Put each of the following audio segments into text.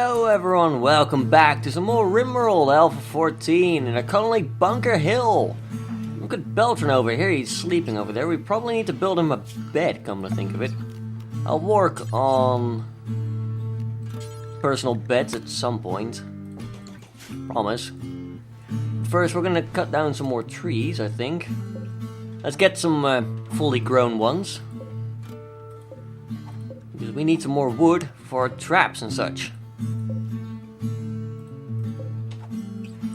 Hello everyone, welcome back to some more Rimworld Alpha 14 in a colony Bunker Hill. Look at Beltran over here, he's sleeping over there. We probably need to build him a bed, come to think of it. I'll work on personal beds at some point. Promise. First we're gonna cut down some more trees, I think. Let's get some fully grown ones. Because we need some more wood for traps and such.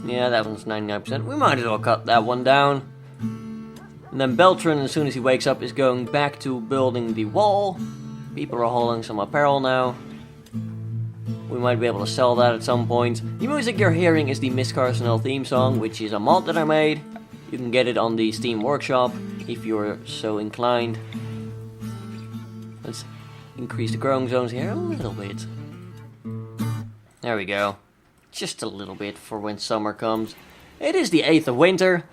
Yeah, that one's 99%. We might as well cut that one down. And then Beltran, as soon as he wakes up, is going back to building the wall. People are hauling some apparel now. We might be able to sell that at some point. The music you're hearing is the Miss Carsonell theme song, which is a mod that I made. You can get it on the Steam Workshop, if you're so inclined. Let's increase the growing zones here a little bit. There we go. Just a little bit for when summer comes. It is the 8th of winter.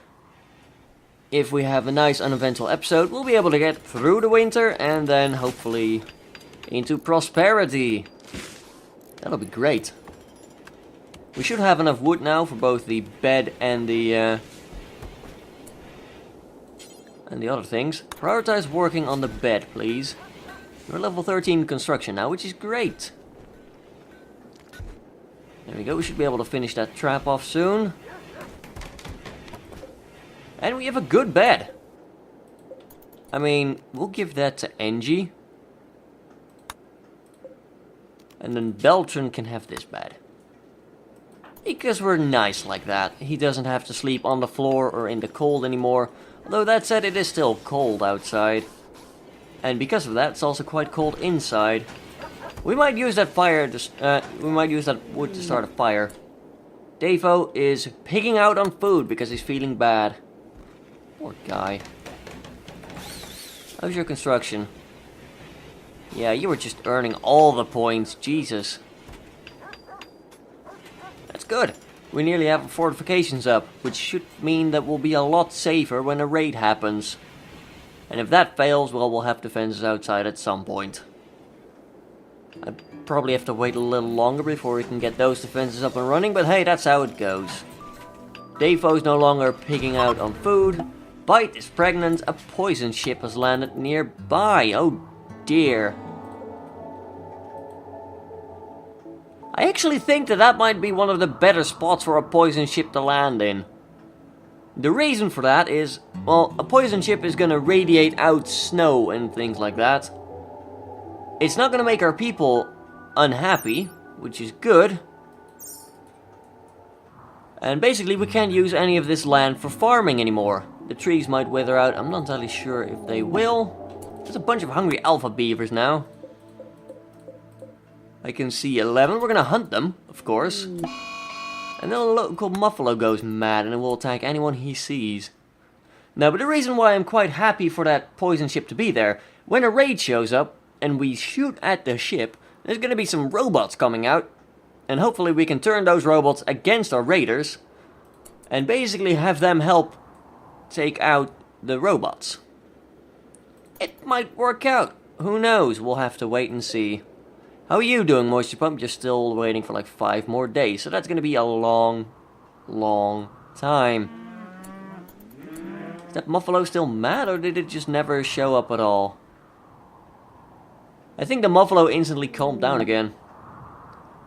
If we have a nice uneventful episode, we'll be able to get through the winter and then hopefully into prosperity. That'll be great. We should have enough wood now for both the bed and the other things. Prioritize working on the bed, please. We're level 13 construction now, which is great. There we go, we should be able to finish that trap off soon. And we have a good bed. I mean, we'll give that to Engie. And then Beltran can have this bed. Because we're nice like that. He doesn't have to sleep on the floor or in the cold anymore. Although that said, it is still cold outside. And because of that, it's also quite cold inside. We might use that wood to start a fire. Davo is pigging out on food because he's feeling bad. Poor guy. How's your construction? Yeah, you were just earning all the points. Jesus. That's good. We nearly have fortifications up, which should mean that we'll be a lot safer when a raid happens. And if that fails, well, we'll have defenses outside at some point. I probably have to wait a little longer before we can get those defenses up and running, but hey, that's how it goes. Davo's no longer pigging out on food. Bite is pregnant. A poison ship has landed nearby. Oh dear. I actually think that might be one of the better spots for a poison ship to land in. The reason for that is, well, a poison ship is going to radiate out snow and things like that. It's not going to make our people unhappy, which is good. And basically we can't use any of this land for farming anymore. The trees might wither out, I'm not entirely sure if they will. There's a bunch of hungry alpha beavers now. I can see 11, we're going to hunt them, of course. And then a local muffalo goes mad and it will attack anyone he sees. Now, but the reason why I'm quite happy for that poison ship to be there, when a raid shows up and we shoot at the ship, there's going to be some robots coming out. And hopefully we can turn those robots against our raiders. And basically have them help take out the robots. It might work out. Who knows? We'll have to wait and see. How are you doing, Moisture Pump? You're still waiting for like 5 more days, so that's going to be a long, long time. Is that Muffalo still mad, or did it just never show up at all? I think the Muffalo instantly calmed down again.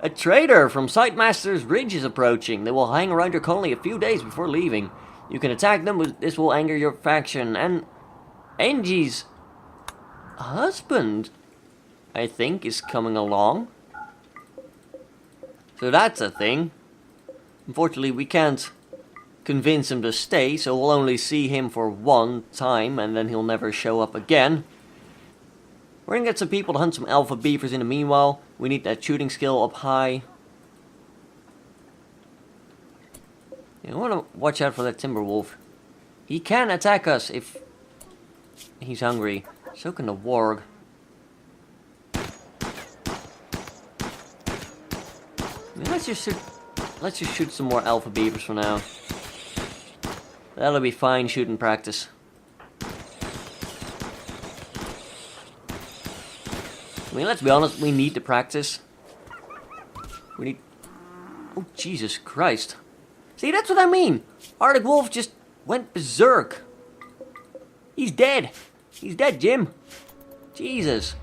A trader from Sightmaster's Ridge is approaching. They will hang around your colony a few days before leaving. You can attack them, but this will anger your faction. And Engie's husband, I think, is coming along. So that's a thing. Unfortunately, we can't convince him to stay, so we'll only see him for one time, and then he'll never show up again. We're gonna get some people to hunt some alpha beavers in the meanwhile. We need that shooting skill up high. You want to watch out for that timber wolf. He can attack us if he's hungry. So can the warg. Let's just shoot some more alpha beavers for now. That'll be fine shooting practice. I mean, let's be honest, we need to practice. We need... Oh, Jesus Christ. See, that's what I mean. Arctic Wolf just went berserk. He's dead. He's dead, Jim. Jesus.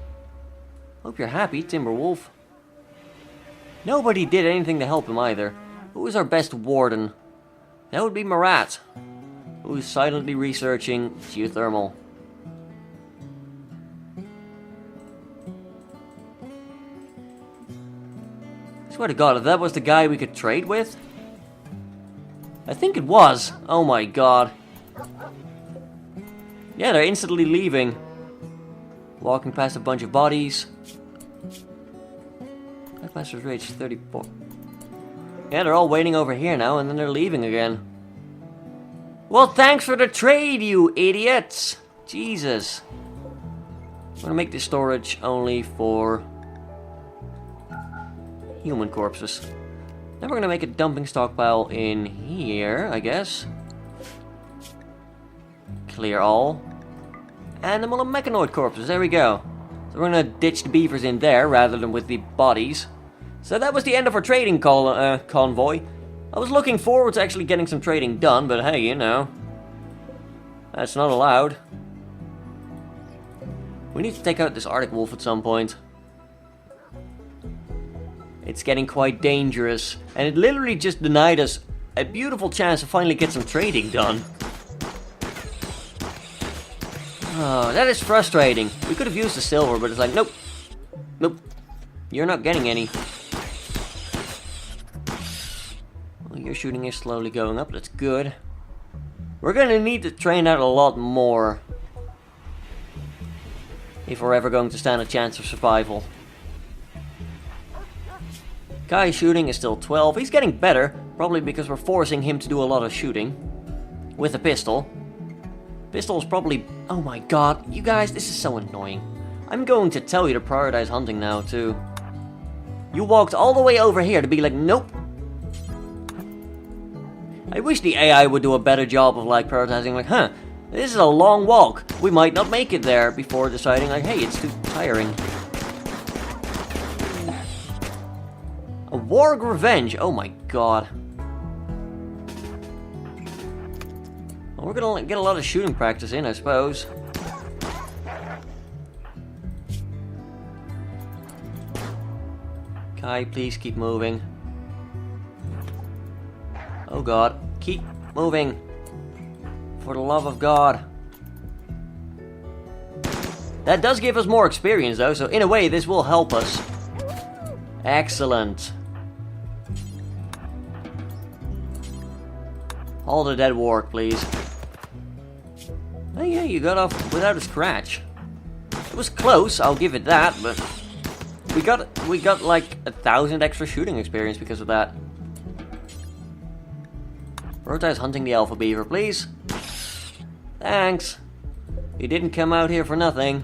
Hope you're happy, Timberwolf. Nobody did anything to help him either. Who is our best warden? That would be Marat, who is silently researching geothermal. I swear to God, if that was the guy we could trade with? I think it was. Oh my God. Yeah, they're instantly leaving. Walking past a bunch of bodies. That master's rage 34. Yeah, they're all waiting over here now, and then they're leaving again. Well, thanks for the trade, you idiots! Jesus. I'm gonna make this storage only for human corpses. Then we're gonna make a dumping stockpile in here, I guess. Clear all. Animal and mechanoid corpses, there we go. So we're gonna ditch the beavers in there rather than with the bodies. So that was the end of our trading convoy. I was looking forward to actually getting some trading done, but hey, you know. That's not allowed. We need to take out this Arctic Wolf at some point. It's getting quite dangerous, and it literally just denied us a beautiful chance to finally get some trading done. Oh, that is frustrating. We could have used the silver, but it's like, nope. Nope. You're not getting any. Well, your shooting is slowly going up, that's good. We're gonna need to train out a lot more if we're ever going to stand a chance of survival. Guy shooting is still 12. He's getting better, probably because we're forcing him to do a lot of shooting with a pistol. Pistol is probably... Oh my God, you guys, this is so annoying. I'm going to tell you to prioritize hunting now, too. You walked all the way over here to be like, nope. I wish the AI would do a better job of, like, prioritizing, like, huh, this is a long walk. We might not make it there before deciding, like, hey, it's too tiring. A Warg Revenge, oh my God. Well, we're gonna get a lot of shooting practice in, I suppose. Kai, please keep moving. Oh God, keep moving. For the love of God. That does give us more experience though, so in a way this will help us. Excellent. All the dead warg, please. Oh yeah, you got off without a scratch. It was close, I'll give it that, but we got like 1,000 extra shooting experience because of that. Prioritize hunting the alpha beaver, please. Thanks. You didn't come out here for nothing,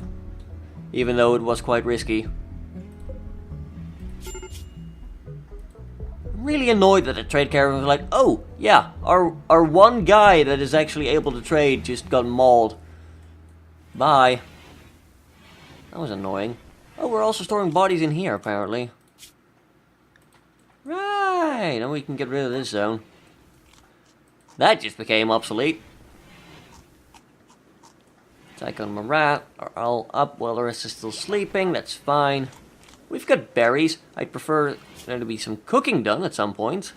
even though it was quite risky. I'm really annoyed that the trade caravan was like, oh yeah, our one guy that is actually able to trade just got mauled. Bye. That was annoying. Oh, we're also storing bodies in here, apparently. Right, now we can get rid of this zone. That just became obsolete. Attack on Marat are all up while the rest is still sleeping, that's fine. We've got berries. I'd prefer there to be some cooking done at some point.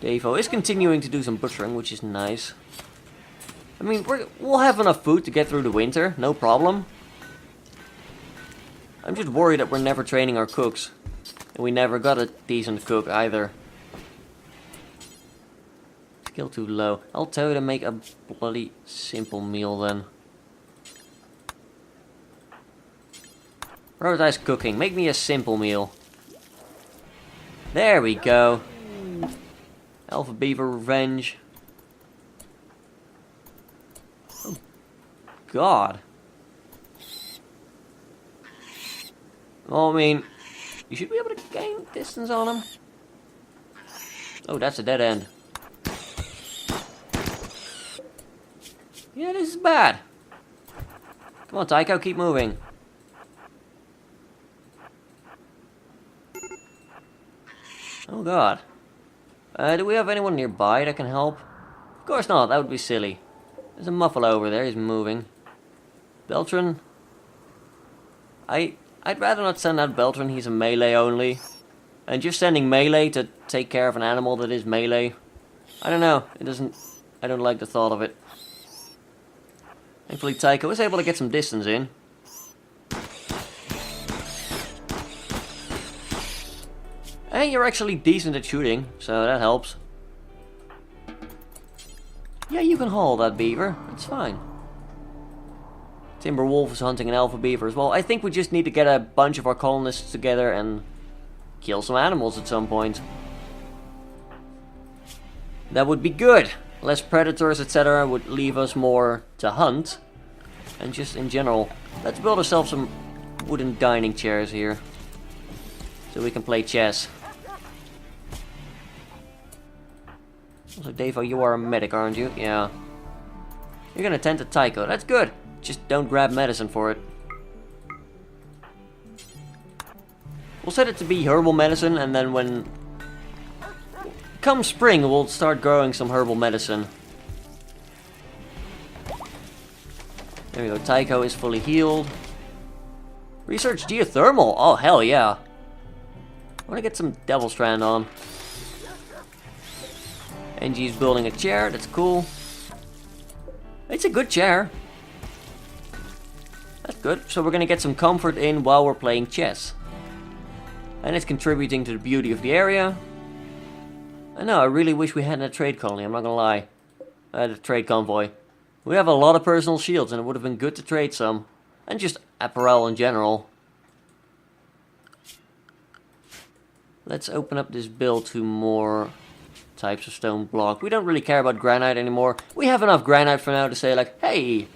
Davo is continuing to do some butchering, which is nice. I mean, we'll have enough food to get through the winter, no problem. I'm just worried that we're never training our cooks. And we never got a decent cook either. Skill too low. I'll tell you to make a bloody simple meal then. Prioritize cooking. Make me a simple meal. There we go. Alpha Beaver Revenge. Oh, God. Well, I mean, you should be able to gain distance on him. Oh, that's a dead end. Yeah, this is bad. Come on, Tycho, keep moving. Oh god. Do we have anyone nearby that can help? Of course not, that would be silly. There's a muffalo over there, he's moving. Beltran? I'd rather not send out Beltran, he's a melee only. And just sending melee to take care of an animal that is melee. I don't know, I don't like the thought of it. Thankfully Tycho was able to get some distance in. And you're actually decent at shooting, so that helps. Yeah, you can haul that beaver, it's fine. Timberwolf is hunting an alpha beaver as well. I think we just need to get a bunch of our colonists together and kill some animals at some point. That would be good. Less predators, etc. would leave us more to hunt. And just in general, let's build ourselves some wooden dining chairs here. So we can play chess. Also, Devo, you are a medic, aren't you? Yeah. You're gonna tend to Tycho. That's good. Just don't grab medicine for it. We'll set it to be herbal medicine, and then when... come spring, we'll start growing some herbal medicine. There we go. Tycho is fully healed. Research geothermal. Oh, hell yeah. I want to get some Devil Strand on. NG's building a chair. That's cool. It's a good chair. That's good. So we're going to get some comfort in while we're playing chess. And it's contributing to the beauty of the area. I know, I really wish we had a trade colony, I'm not going to lie. A trade convoy. We have a lot of personal shields and it would have been good to trade some. And just apparel in general. Let's open up this build to more types of stone block. We don't really care about granite anymore. We have enough granite for now to say like, hey,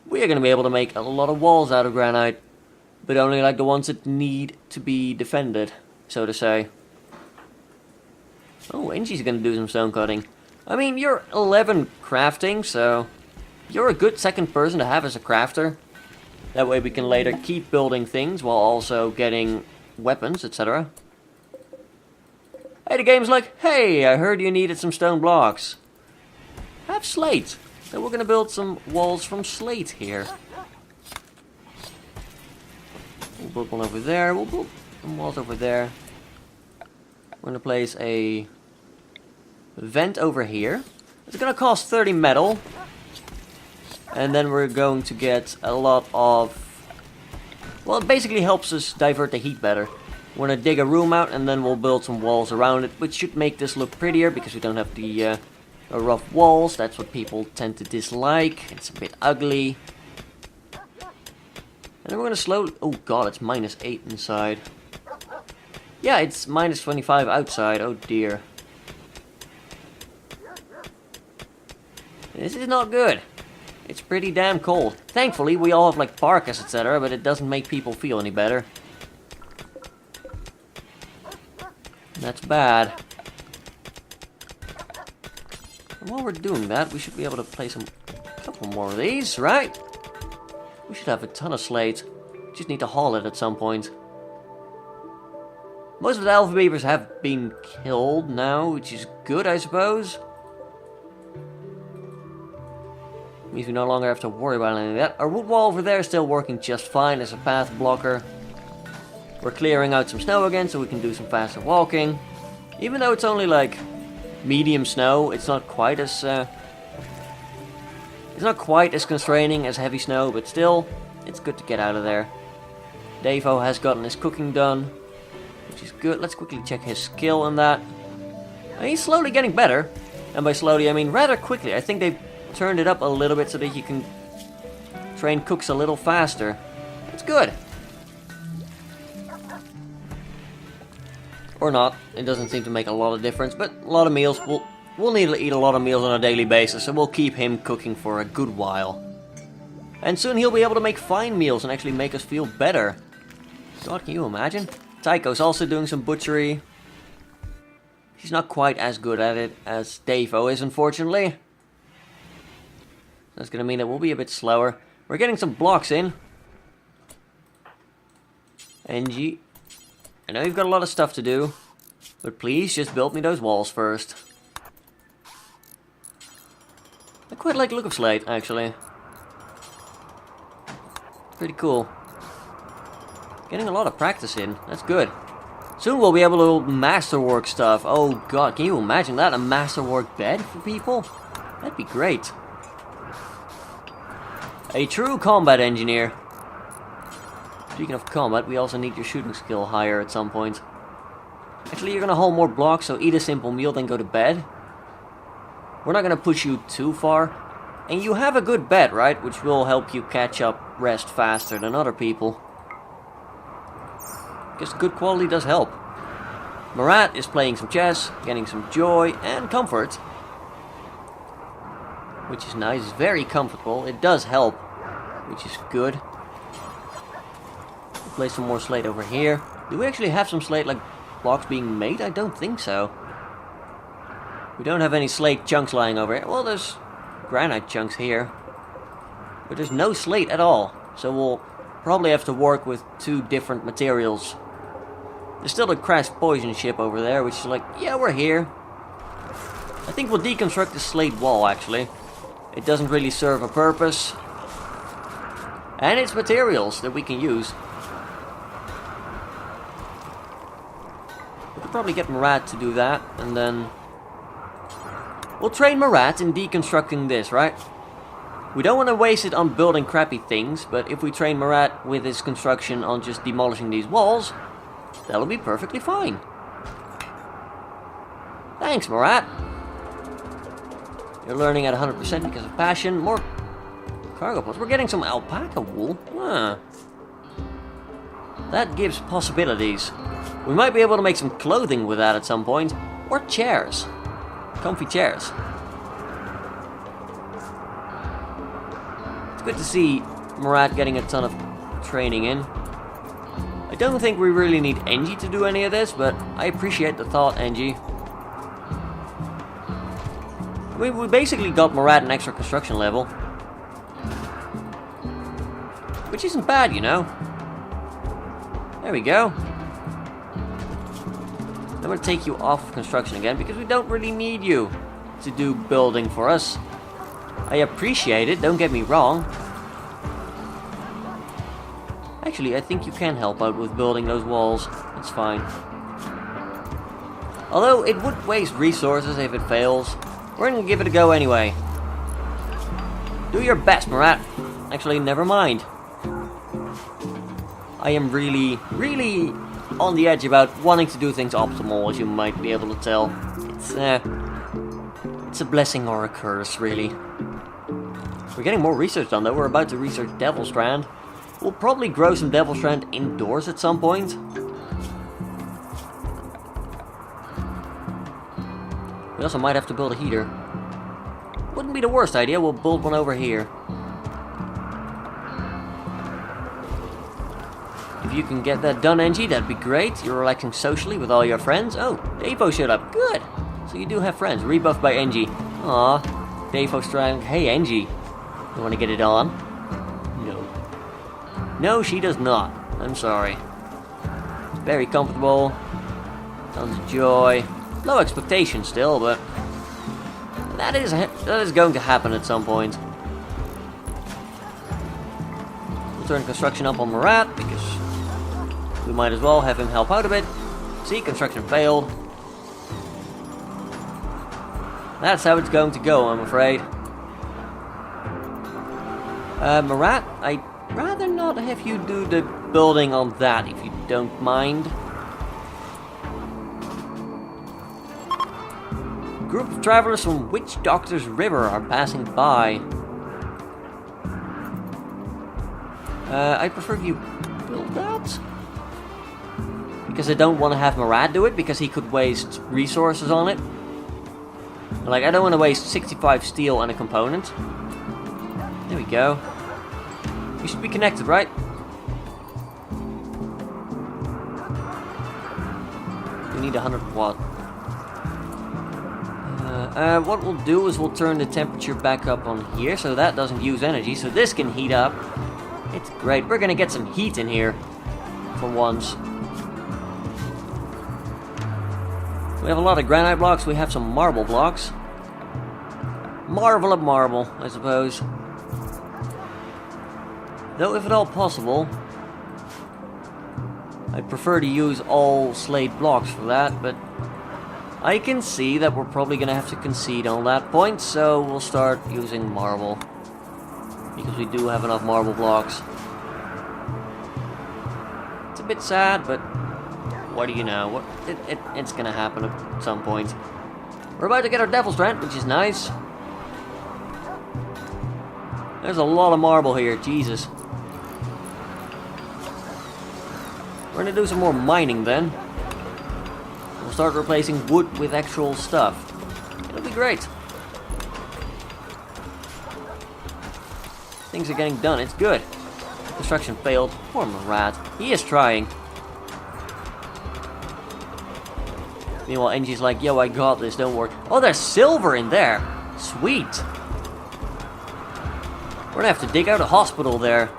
we are going to be able to make a lot of walls out of granite. But only like the ones that need to be defended, so to say. Oh, Angie's going to do some stone cutting. I mean, you're 11 crafting, so you're a good second person to have as a crafter. That way we can later keep building things while also getting weapons, etc. Hey, the game's like, hey, I heard you needed some stone blocks. Have slate. So we're going to build some walls from slate here. We'll build one over there. We'll build some walls over there. We're going to place a vent over here. It's going to cost 30 metal. And then we're going to get a lot of... well, it basically helps us divert the heat better. We're going to dig a room out and then we'll build some walls around it, which should make this look prettier because we don't have the rough walls. That's what people tend to dislike. It's a bit ugly. And then we're going to slowly... oh god, it's -8 inside. Yeah, it's -25 outside. Oh dear. This is not good. It's pretty damn cold. Thankfully, we all have like parkas, etc., but it doesn't make people feel any better. That's bad. And while we're doing that, we should be able to place a couple more of these, right? We should have a ton of slate. Just need to haul it at some point. Most of the alpha beavers have been killed now, which is good, I suppose. Means we no longer have to worry about any of that. Our wood wall over there is still working just fine as a path blocker. We're clearing out some snow again so we can do some faster walking. Even though it's only like medium snow, it's not quite as constraining as heavy snow, but still, it's good to get out of there. Devo has gotten his cooking done, which is good. Let's quickly check his skill on that. And he's slowly getting better. And by slowly, I mean rather quickly. I think they've turned it up a little bit so that you can train cooks a little faster. That's good. Or not. It doesn't seem to make a lot of difference, but a lot of meals. We'll need to eat a lot of meals on a daily basis, so we'll keep him cooking for a good while. And soon he'll be able to make fine meals and actually make us feel better. God, can you imagine? Tycho's also doing some butchery. He's not quite as good at it as Devo is, unfortunately. That's going to mean that we'll be a bit slower. We're getting some blocks in. NG. I know you've got a lot of stuff to do. But please, just build me those walls first. I quite like the look of slate, actually. Pretty cool. Getting a lot of practice in. That's good. Soon we'll be able to masterwork stuff. Oh god, can you imagine that? A masterwork bed for people? That'd be great. A true combat engineer. Speaking of combat, we also need your shooting skill higher at some point. Actually, you're gonna haul more blocks, so eat a simple meal, then go to bed. We're not gonna push you too far. And you have a good bed, right? Which will help you catch up, rest faster than other people. Because good quality does help. Marat is playing some chess, getting some joy and comfort. Which is nice, it's very comfortable. It does help, which is good. We'll place some more slate over here. Do we actually have some slate, like, blocks being made? I don't think so. We don't have any slate chunks lying over here. Well, there's granite chunks here. But there's no slate at all. So we'll probably have to work with two different materials. There's still a crashed poison ship over there, which is like, yeah, we're here. I think we'll deconstruct the slate wall, actually. It doesn't really serve a purpose. And it's materials that we can use. We could probably get Marat to do that, and then... we'll train Marat in deconstructing this, right? We don't want to waste it on building crappy things, but if we train Marat with his construction on just demolishing these walls, that'll be perfectly fine. Thanks, Marat. You're learning at 100% because of passion. More cargo pods. We're getting some alpaca wool. Huh. That gives possibilities. We might be able to make some clothing with that at some point. Or chairs. Comfy chairs. It's good to see Marat getting a ton of training in. I don't think we really need Engie to do any of this, but I appreciate the thought, Engie. We basically got Marat an extra construction level. Which isn't bad, you know. There we go. I'm going to take you off of construction again, because we don't really need you to do building for us. I appreciate it, don't get me wrong. Actually, I think you can help out with building those walls. It's fine. Although, it would waste resources if it fails. We're going to give it a go anyway. Do your best, Marat. Actually, never mind. I am really, really on the edge about wanting to do things optimal, as you might be able to tell. It's a blessing or a curse, really. We're getting more research done, though. We're about to research Devil Strand. We'll probably grow some Devil Strand indoors at some point. We also might have to build a heater. Wouldn't be the worst idea, we'll build one over here. If you can get that done, Engie, that'd be great. You're relaxing socially with all your friends. Oh, Davo showed up. Good! So you do have friends. Rebuffed by Engie. Aw, Davo Strand. Hey, Engie. You wanna get it on? No. No, she does not. I'm sorry. It's very comfortable. Tons of joy. Low expectation still, but that is going to happen at some point. We'll turn construction up on Marat, because we might as well have him help out a bit. See, construction failed. That's how it's going to go, I'm afraid. Marat, I'd rather not have you do the building on that, if you don't mind. Group of travelers from Witch Doctor's River are passing by. I prefer you build that. Because I don't want to have Marat do it, because he could waste resources on it. Like, I don't want to waste 65 steel and a component. There we go. We should be connected, right? We need 100 watt. What we'll do is we'll turn the temperature back up on here, so that doesn't use energy, so this can heat up. It's great. We're gonna get some heat in here for once. We have a lot of granite blocks, we have some marble blocks. Marvel of marble, I suppose. Though if at all possible, I'd prefer to use all slate blocks for that, but I can see that we're probably going to have to concede on that point, so we'll start using marble. Because we do have enough marble blocks. It's a bit sad, but what do you know? It's going to happen at some point. We're about to get our Devil Strand, which is nice. There's a lot of marble here, Jesus. We're going to do some more mining then. We'll start replacing wood with actual stuff. It'll be great. Things are getting done, it's good. Construction failed. Poor Murat. He is trying. Meanwhile, Engie's like, yo, I got this, don't worry. Oh, there's silver in there. Sweet. We're gonna have to dig out a hospital there.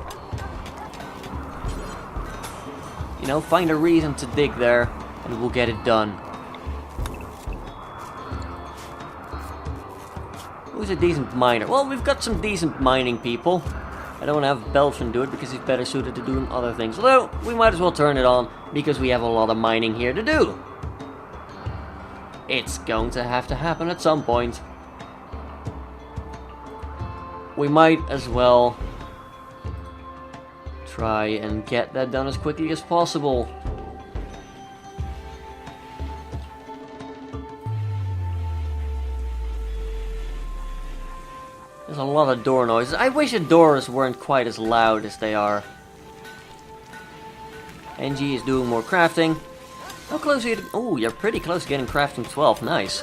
You know, find a reason to dig there, and we'll get it done. Who's a decent miner? Well, we've got some decent mining people. I don't want to have Belfin do it because he's better suited to doing other things. Although, we might as well turn it on because we have a lot of mining here to do. It's going to have to happen at some point. We might as well try and get that done as quickly as possible. There's a lot of door noises. I wish the doors weren't quite as loud as they are. NG is doing more crafting. How close are you to... Oh, you're pretty close to getting crafting 12. Nice.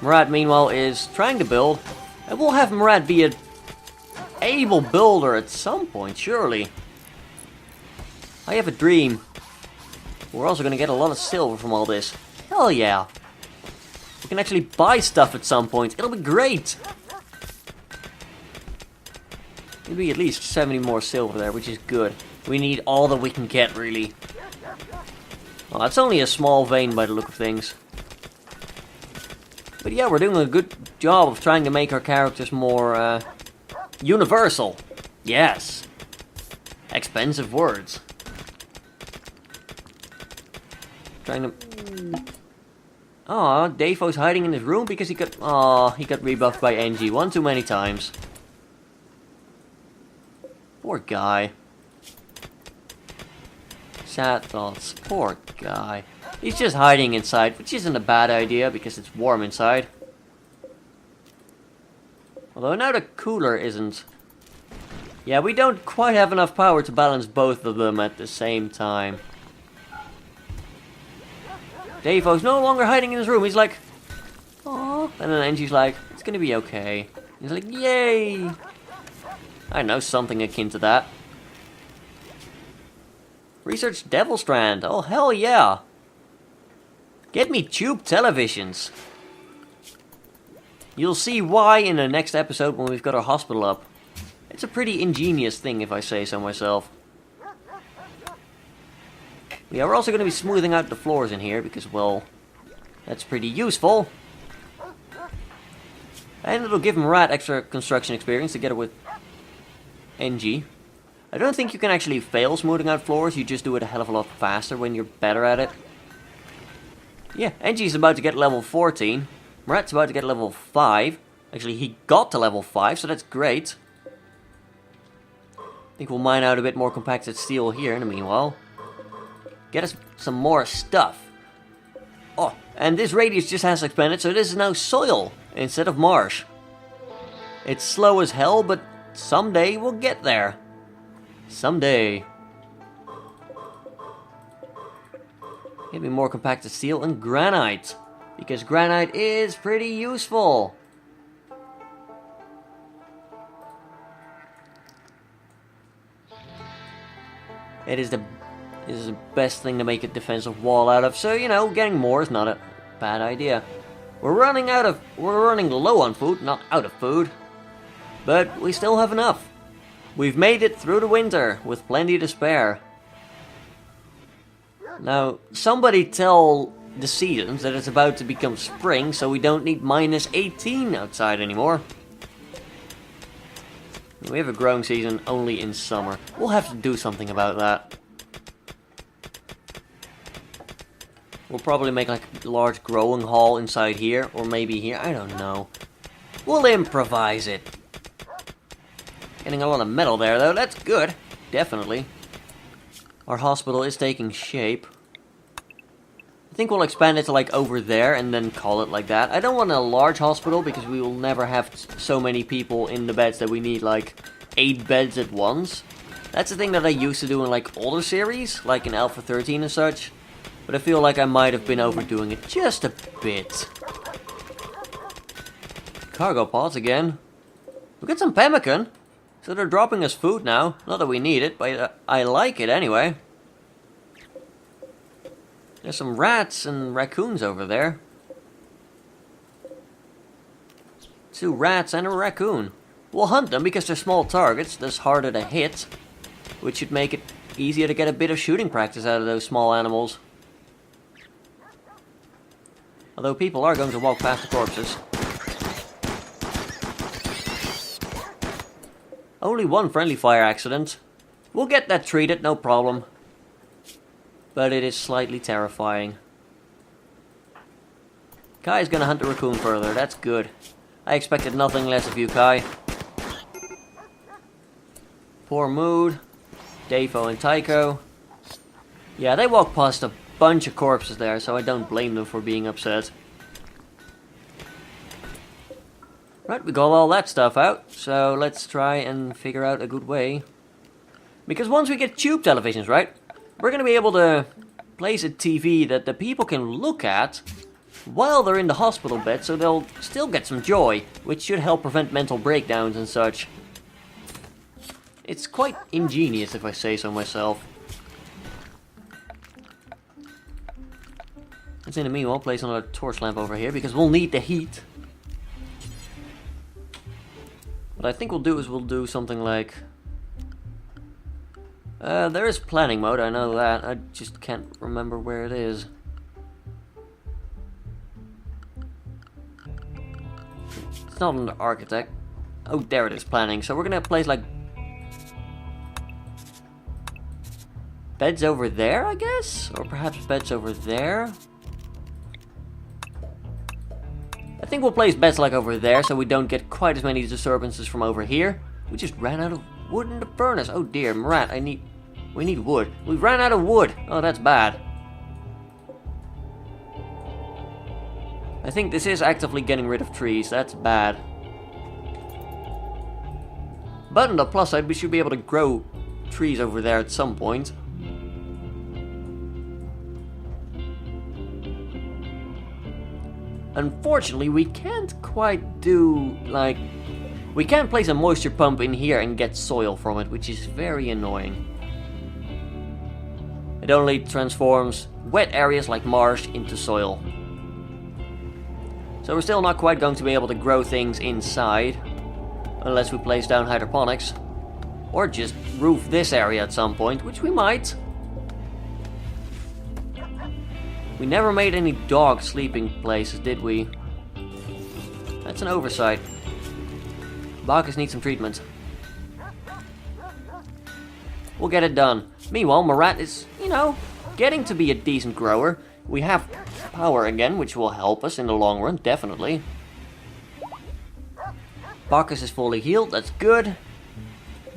Murat, meanwhile, is trying to build. And we'll have Murat be an able builder at some point, surely. I have a dream. We're also going to get a lot of silver from all this. Hell yeah. We can actually buy stuff at some point. It'll be great. It'll be at least 70 more silver there, which is good. We need all that we can get, really. Well, that's only a small vein by the look of things. But yeah, we're doing a good job of trying to make our characters more, universal. Yes. Expensive words. Trying to... Aw, Dafo's hiding in his room because he got... Aw, he got rebuffed by NG one too many times. Poor guy. Sad thoughts. Poor guy. He's just hiding inside, which isn't a bad idea because it's warm inside. Although now the cooler isn't... Yeah, we don't quite have enough power to balance both of them at the same time. Dafo's no longer hiding in his room. He's like... Aww. And then Angie's like, it's gonna be okay. He's like, yay! I know, something akin to that. Research Devil Strand. Oh, hell yeah! Get me tube televisions. You'll see why in the next episode when we've got our hospital up. It's a pretty ingenious thing, if I say so myself. Yeah, we're also going to be smoothing out the floors in here because, well, that's pretty useful. And it'll give Murat extra construction experience together with NG. I don't think you can actually fail smoothing out floors, you just do it a hell of a lot faster when you're better at it. Yeah, NG's about to get level 14. Murat's about to get level 5. Actually, he got to level 5, so that's great. I think we'll mine out a bit more compacted steel here in the meanwhile. Get us some more stuff. Oh, and this radius just has expanded, so this is now soil instead of marsh. It's slow as hell, but someday we'll get there. Someday. Give me more compacted steel and granite. Because granite is pretty useful. It is the best thing to make a defensive wall out of. So, you know, getting more is not a bad idea. We're running low on food, not out of food. But we still have enough. We've made it through the winter with plenty to spare. Now, somebody tell the seasons, that it's about to become spring, so we don't need minus 18 outside anymore. We have a growing season only in summer. We'll have to do something about that. We'll probably make like a large growing hall inside here, or maybe here, I don't know. We'll improvise it. Getting a lot of metal there though, that's good. Definitely. Our hospital is taking shape. I think we'll expand it to like over there and then call it like that. I don't want a large hospital because we will never have so many people in the beds that we need like 8 beds at once. That's the thing that I used to do in like older series, like in Alpha 13 and such. But I feel like I might have been overdoing it just a bit. Cargo pods again. We got some pemmican. So they're dropping us food now. Not that we need it, but I like it anyway. There's some rats and raccoons over there. 2 rats and a raccoon. We'll hunt them because they're small targets, thus harder to hit. Which should make it easier to get a bit of shooting practice out of those small animals. Although people are going to walk past the corpses. Only 1 friendly fire accident. We'll get that treated, no problem. But it is slightly terrifying. Kai's gonna hunt the raccoon further, that's good. I expected nothing less of you, Kai. Poor mood. Dafo and Tycho. Yeah, they walk past a bunch of corpses there, so I don't blame them for being upset. Right, we got all that stuff out, so let's try and figure out a good way. Because once we get tube televisions, right, we're going to be able to place a TV that the people can look at while they're in the hospital bed, so they'll still get some joy, which should help prevent mental breakdowns and such. It's quite ingenious, if I say so myself. Let's in the meanwhile place another torch lamp over here, because we'll need the heat. What I think we'll do is we'll do something like... there is planning mode, I know that. I just can't remember where it is. It's not under architect. Oh, there it is, planning. So we're gonna place like... beds over there, I guess? Or perhaps beds over there? I think we'll place beds like over there so we don't get quite as many disturbances from over here. We just ran out of wood in the furnace. Oh dear, Marat, we need wood. We ran out of wood. Oh, that's bad. I think this is actively getting rid of trees. That's bad. But on the plus side, we should be able to grow trees over there at some point. Unfortunately, we can't quite do, like... we can't place a moisture pump in here and get soil from it, which is very annoying. It only transforms wet areas like marsh into soil. So we're still not quite going to be able to grow things inside, unless we place down hydroponics. Or just roof this area at some point, which we might. We never made any dog sleeping places, did we? That's an oversight. Bacchus needs some treatment. We'll get it done. Meanwhile, Marat is, you know, getting to be a decent grower. We have power again, which will help us in the long run, definitely. Bacchus is fully healed, that's good.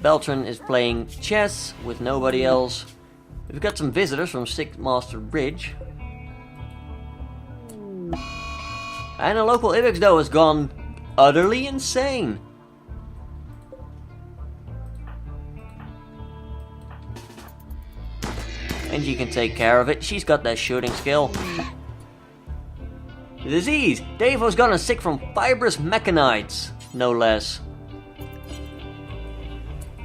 Beltran is playing chess with nobody else. We've got some visitors from Sixth Master Ridge. And a local Ibex though has gone utterly insane. And she can take care of it. She's got that shooting skill. Disease! Davo's gotten sick from fibrous mechanites, no less.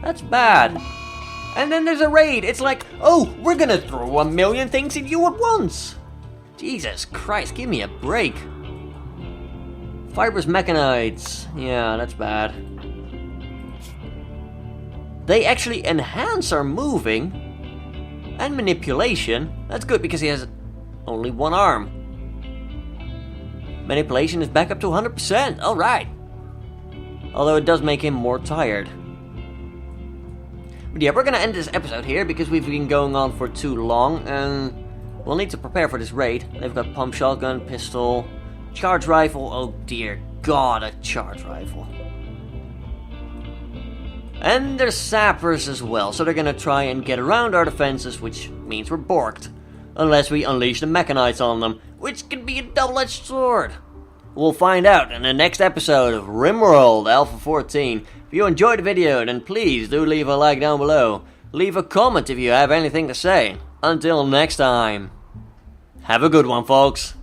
That's bad. And then there's a raid. It's like, oh, we're gonna throw 1,000,000 things at you at once. Jesus Christ, give me a break. Fibrous mechanites. Yeah, that's bad. They actually enhance our moving and manipulation. That's good because he has only one arm. Manipulation is back up to 100%. Alright. Although it does make him more tired. But yeah, we're gonna end this episode here because we've been going on for too long and we'll need to prepare for this raid. They've got pump shotgun, pistol, charge rifle. Oh dear God, a charge rifle. And there's sappers as well, so they're gonna try and get around our defenses, which means we're borked. Unless we unleash the mechanites on them, which can be a double-edged sword. We'll find out in the next episode of Rimworld Alpha 14. If you enjoyed the video, then please do leave a like down below. Leave a comment if you have anything to say. Until next time. Have a good one, folks.